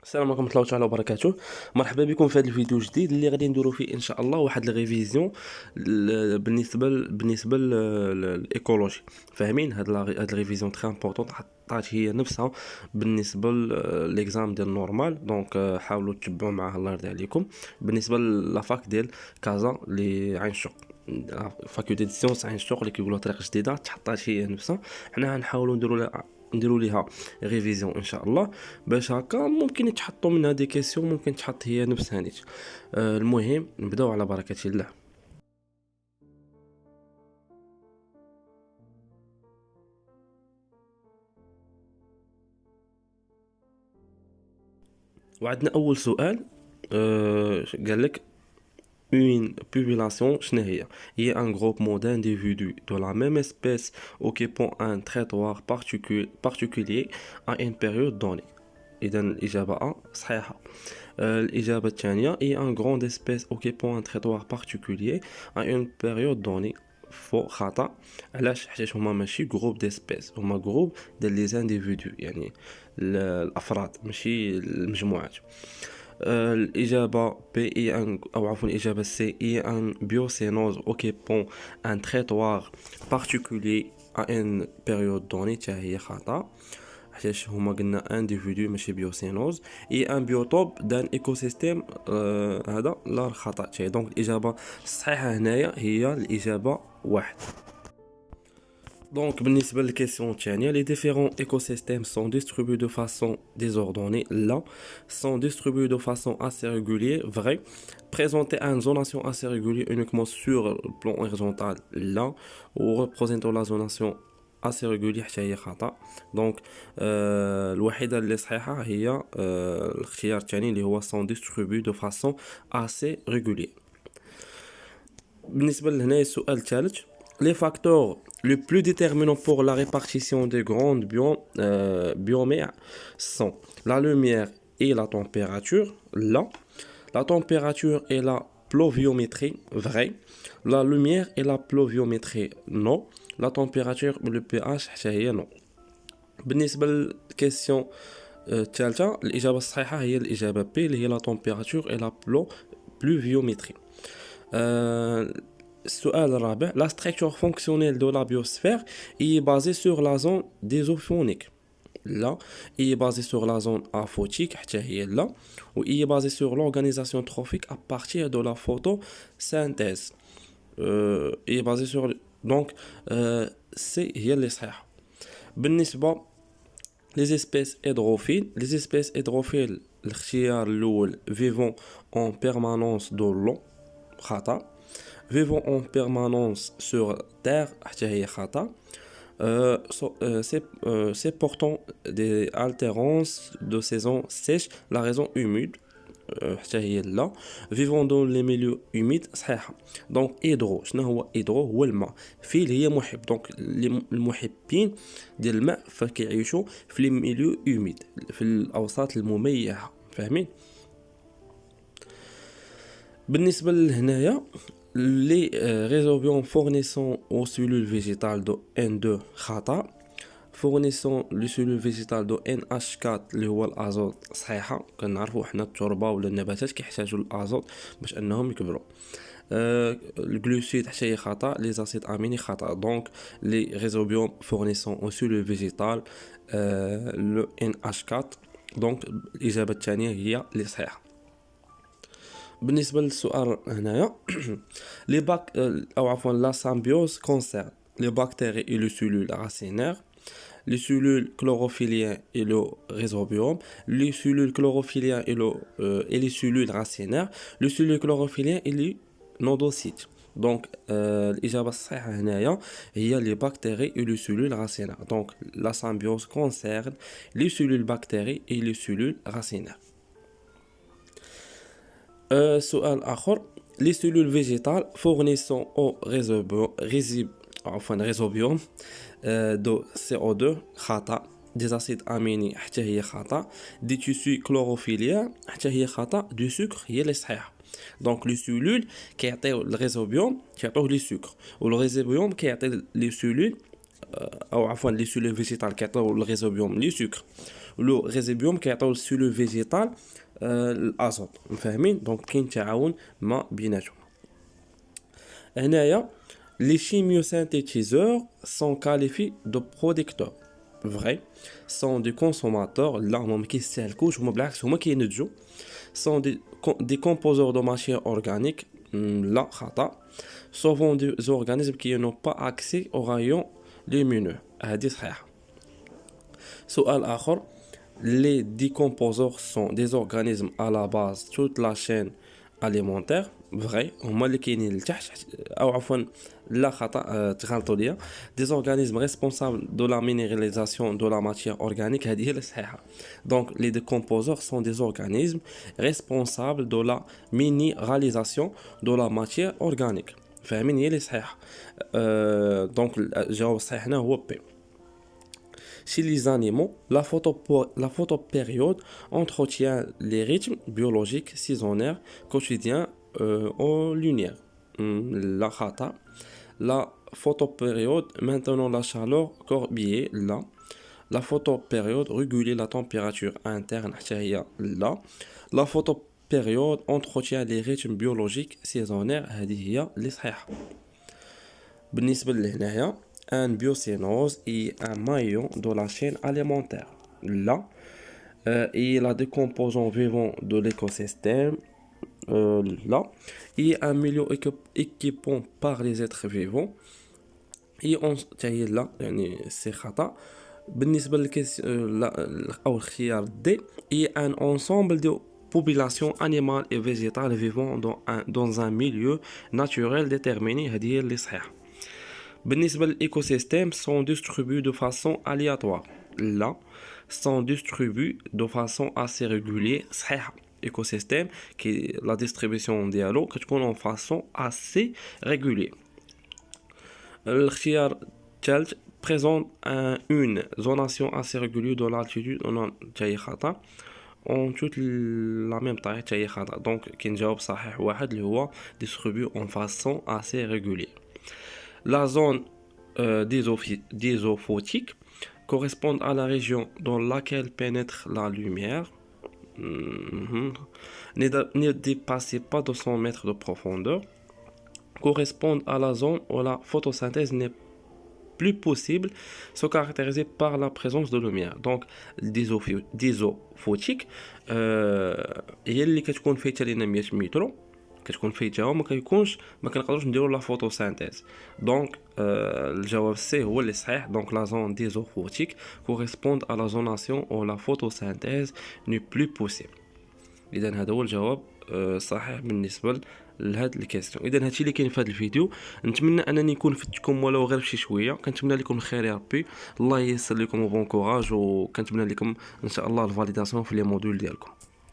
السلام عليكم ورحمة الله تعالى وبركاته. مرحبا بكم في هذا الفيديو الجديد اللي غادي نديرو فيه ان شاء الله واحد الريفيزيون بالنسبه للايكولوجي. فاهمين هاد الريفيزيون تري امبورطون حطات هي نفسها بالنسبه ليكزام ديال نورمال. دونك حاولوا تتبعوا معها الله يرضي عليكم. بالنسبه لافاك ديال كازا اللي عين الشوق، فاكولتي دي سيونس عين الشوق اللي كيقولوا طريقه جديده تحطات هي نفسها. حنا غنحاولوا نديروا ليها ريفيزيون ان شاء الله، باش هكا ممكن يتحطوا منها دي كيسيون، ممكن تحط هي نفسها نيت. المهم نبداو على بركه الله. وعندنا اول سؤال. قال لك une population شنو هي un groupement d'individus de la même espèce occupant un territoire particulier à une période donnée. إذا الإجابة A صحيحة. الإجابة الثانية هي un grand espèce occupant un territoire particulier à une période donnée. فو خطأ. علاش؟ حيت هما ماشي جروب ديسبيس، هما جروب ديال لي زانديفيدو، يعني الأفراد ماشي المجموعات. الإجابة بي هي أو عفوا الإجابة سي هي ان بيوسينوز occupant un territoire particulier à une période donnée، تا هي خطأ حيت هما قلنا انديفيدو ماشي بيوسينوز. اي ان بيوتوب دان ايكو سيستيم، هذا لا خطا تاعي. دونك الاجابه الصحيحه هنايا هي الاجابه واحد. Donc, بالنسبة للكيسيون الثانية، les différents écosystèmes sont distribués de façon désordonnée. Là, sont distribués de façon assez régulière. Vrai. Présenter une zonation assez régulière uniquement sur le plan horizontal. Là, ou représentant la zonation assez régulière حتى هي خطأ. دونك الوحيدة اللي صحيحة هي الاختيار الثاني اللي هو sont distribués de façon assez régulière. بالنسبة لهنا السؤال الثالث، les facteurs les plus déterminants pour la répartition des grandes biomères sont la lumière et la température. Là, la température et la pluviométrie, vrai. La lumière et la pluviométrie, non. La température et le pH, حتى هي non. بالنسبة للكيسيون الثالثة، الإجابة الصحيحة هي الإجابة B اللي هي la température et la pluviométrie. السؤال الرابع، la structure fonctionnelle de la biosphère est basée sur la zone désophonique. Là, il est basé sur la zone aphotique, حتى هي là, ou il est basé sur l'organisation trophique à partir de la photosynthèse. Il est basé sur donc c'est هي اللي صحيحة. بالنسبة les espèces hydrophiles الاختيار الأول vivant en permanence dans l'eau خطأ. vivant en permanence sur terre حتى هي خطأ. C'est portant des altérances de saison sèche la raison humide حتى هي لا. vivant dans les milieux humides صحيحة. دونك هيدرو شنو هو؟ هيدرو هو الماء، فيل هي محب. دونك المحبين ديال الماء فكيعيشوا في لي ميليو humide، في الاوساط المميعة. فاهمين؟ بالنسبة لهنايا les résorbiums fournissant aux cellules végétales de N2 خطأ. fournissant les cellules végétales de NH4 اللي هو الازوت صحيحة. كنعرفوا حنا التربة ولا النباتات كيحتاجوا الازوت باش انهم يكبروا. الجلوسيد حتى هي خطأ. les acides aminés خطأ. donc les résorbiums fournissant aux cellules végétales le NH4. donc الإجابة الثانية هي اللي صحيحة. بالنسبة للسؤال هنايا les أو عفوا la symbiose concerne les bactéries et les cellules racinaires, les cellules chlorophyllien et le résorbium, les cellules chlorophyllien et les cellules racinaires, les cellules chlorophyllien et les nodocytes. donc الإجابة الصحيحة هنايا هي les bactéries et les cellules racinaires. donc la symbiose concerne les cellules bactéries et les cellules racinaires. سؤال آخر، les cellules végétales fournissant au résorbium de CO2 خطأ. des acides aminés حتى هي خطأ. des tissus chlorophylliens حتى هي خطأ. du sucre هي اللي صحيحة. donc les cellules كيعطيو الريزوبيوم كيعطيوه لي سكر، والريزوبيوم كيعطي لي cellules أو عفوا لي cellules végétales كيعطيو الريزوبيوم لي سكر، لو ريزيبيوم كيعطيو للسيلول فيجيتال الازوت فاهمين. دونك كاين تعاون ما بيناتهم. هنايا les chimiosynthétiseurs sont qualifiés de producteurs vrai sont des consommateurs لا هما ما كيستهلكوش هما بالعكس هما كينتجوا sont des composeurs de matière organique لا خطأ souvent des organismes qui n'ont pas accès aux rayons lumineux هذه صحيحة. سؤال آخر les décomposeurs sont des organismes à la base toute la chaîne alimentaire vrai هما اللي كاينين لتحت او عفوا لا خطا تغلطوا ليا des organismes responsables de la minéralisation de la matière organique هذه هي الصحيحه. donc les décomposeurs sont des organismes responsables de la minéralisation de la matière organique فاهمين هي اللي صحيحه. donc الجواب الصحيح هنا هو بي. Chez les animaux, la photopériode entretient les rythmes biologiques saisonniers quotidiens en lumière. La khata. La photopériode maintenant la chaleur corbier là. La photopériode réguler la température interne là. La photopériode entretient les rythmes biologiques saisonniers هذه هي اللي صحيحة. بالنسبة لهنايا un biocénose est un maillon de la chaîne alimentaire. Là, et la décomposant vivant de l'écosystème. Là, et un milieu équipant par les êtres vivants. Et on là, c'est khata. بالنسبة أو الخيار D est un ensemble de populations animales et végétales vivant dans un milieu naturel déterminé. هذه هي اللي صحيحة. بالنسبة للإيكوسيستème sont distribués de façon aléatoire. Là, sont distribués de façon assez régulière. صحيحة. Écosystème qui la distribution ديالو كتكون en façon assez régulière. الاختيار الثالث présente une zonation assez régulière de l'altitude تاهي خطأ. en toute la même taille تاهي خطأ. donc كاين جواب صحيح واحد اللي هو distribué en façon assez régulière. La zone désophotique correspond à la région dans laquelle pénètre la lumière. Ne dépassez pas 200 mètres de profondeur. Correspond à la zone où la photosynthèse n'est plus possible, se caractérisée par la présence de lumière. Donc, désophotique, هي اللي كتكون فيها حتى لينا 100 متر كتكون فيه الجو ما كنقدروش نديرو لا فوتوسينثيز. دونك الجواب سي هو اللي صحيح. دونك لا زون ديزوفوتيك كوريسبوند على زوناسيون او لا فوتوسينثيز ني بلو بوسيبل. اذا هذا هو الجواب صحيح بالنسبه لهاد الكاستيون. اذا هادشي اللي كاين في هذا الفيديو. نتمنى انني نكون فدتكم ولو غير بشي شويه. كنتمنى لكم الخير يا ربي. الله ييسر لكم وبون كوراج وكنتمنى لكم ان شاء الله الفاليداسيون في لي موديول ديالكم.